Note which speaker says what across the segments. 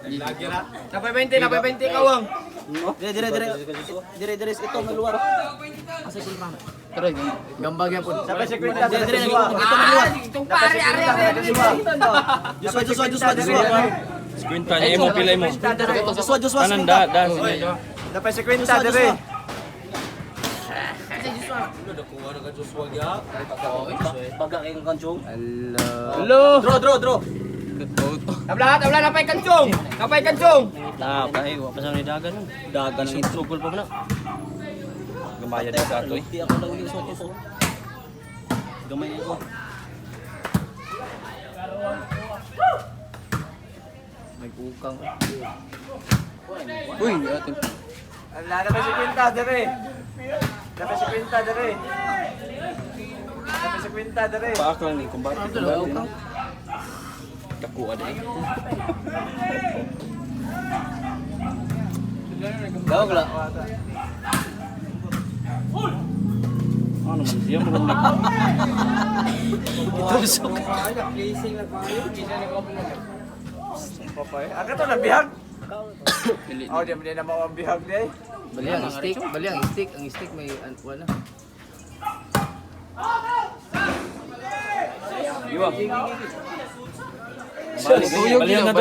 Speaker 1: Napay 20 kawang.
Speaker 2: Dire ito maluwar. Asa ko lang.
Speaker 1: Pero gambag yan po.
Speaker 2: Sapay sa kwenta dire ito maluwar.
Speaker 1: Itong pare ari.
Speaker 2: Joshua.
Speaker 3: Kwenta niya mo pilay mo.
Speaker 2: Joshua.
Speaker 3: Kanan da.
Speaker 2: Napay sa kwenta dire. Baga kay kanchong.
Speaker 1: Hello.
Speaker 2: Draw.
Speaker 1: Tabla napay kansong.
Speaker 3: Napay wa pa sa ni dagan.
Speaker 2: Dagan ng trouble pa na.
Speaker 3: Gamaya di sa toy.
Speaker 2: Di ako lang yung so. Gamay ako.
Speaker 1: May kukang.
Speaker 3: Uy, atin.
Speaker 2: Napay sa kwenta dire.
Speaker 3: Paak lang ni kumbate. Kaku ada.
Speaker 2: Dawag la.
Speaker 3: Ano man siya mo lang.
Speaker 2: Tusok. Aga to na bihag. Oh, di na mao ang bihag di.
Speaker 1: Bali ang stick, may wala.
Speaker 3: Iwa.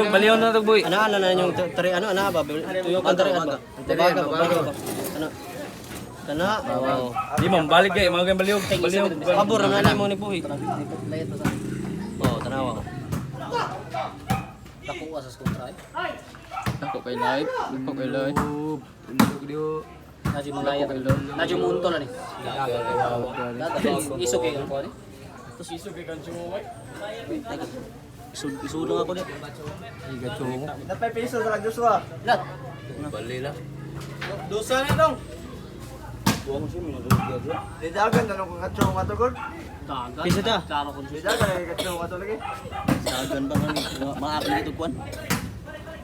Speaker 3: Balion na to boy.
Speaker 2: Ano na yung tari ano ba? Tuyok ang tari ba? Baga. Ano? Kana.
Speaker 3: Oo. Di man balik kay mga baliog.
Speaker 2: Pabor na mo ni buhi. Oh, tanawa. Nakuha sa kontra.
Speaker 1: Ako kay live.
Speaker 2: Naji mangaya talo. Naji munto na ni. Isok kay ko ni. Isok kay kancho mo way. Isu lang ako ni. Napay piso sa Joshua. Lat.
Speaker 3: Bali la.
Speaker 2: Dosa na dong. Buwan mo siya minulog dia. Didagan na nung kachong matugod. Dagan. Pisa ta. Klaro ko siya. Didagan na kachong matulog eh. Dagan ba nga ni? Maakli ito kwan.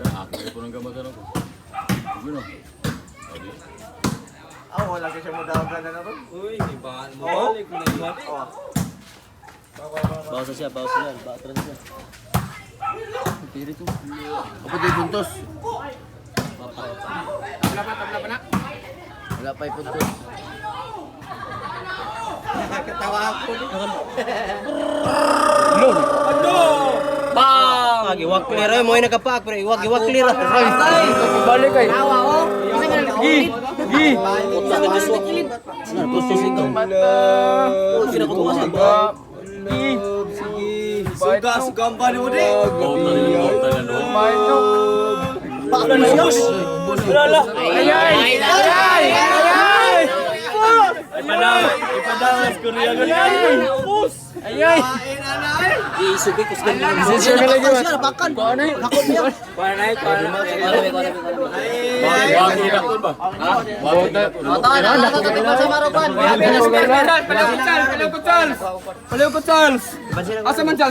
Speaker 3: Ako po nang gamatan ako. Ano?
Speaker 2: Wala ka siya mo dagan na ron.
Speaker 3: Uy, ibaan mo. Balik mo na iwan.
Speaker 2: Bawas siya. Baatran siya.
Speaker 1: Pirit ko. Ako di puntos. Tabla pa na. Wala pa ipuntos.
Speaker 2: Nakakatawa ako.
Speaker 1: Bang!
Speaker 2: Iwag clear ay mo nakapak pero iwag clear.
Speaker 1: Balik kay. Gi.
Speaker 2: Gusto ikaw. Sino ko tumas ba? Suga ang bani mo di. Paano na yun? Ay! Ipadawas ko riyan. Ay! Isubi ko sa ganyan.
Speaker 1: Sensor na lagi man.
Speaker 2: Napakan. Nakot niya.
Speaker 1: Paliw ko Charles. Asa man Charles?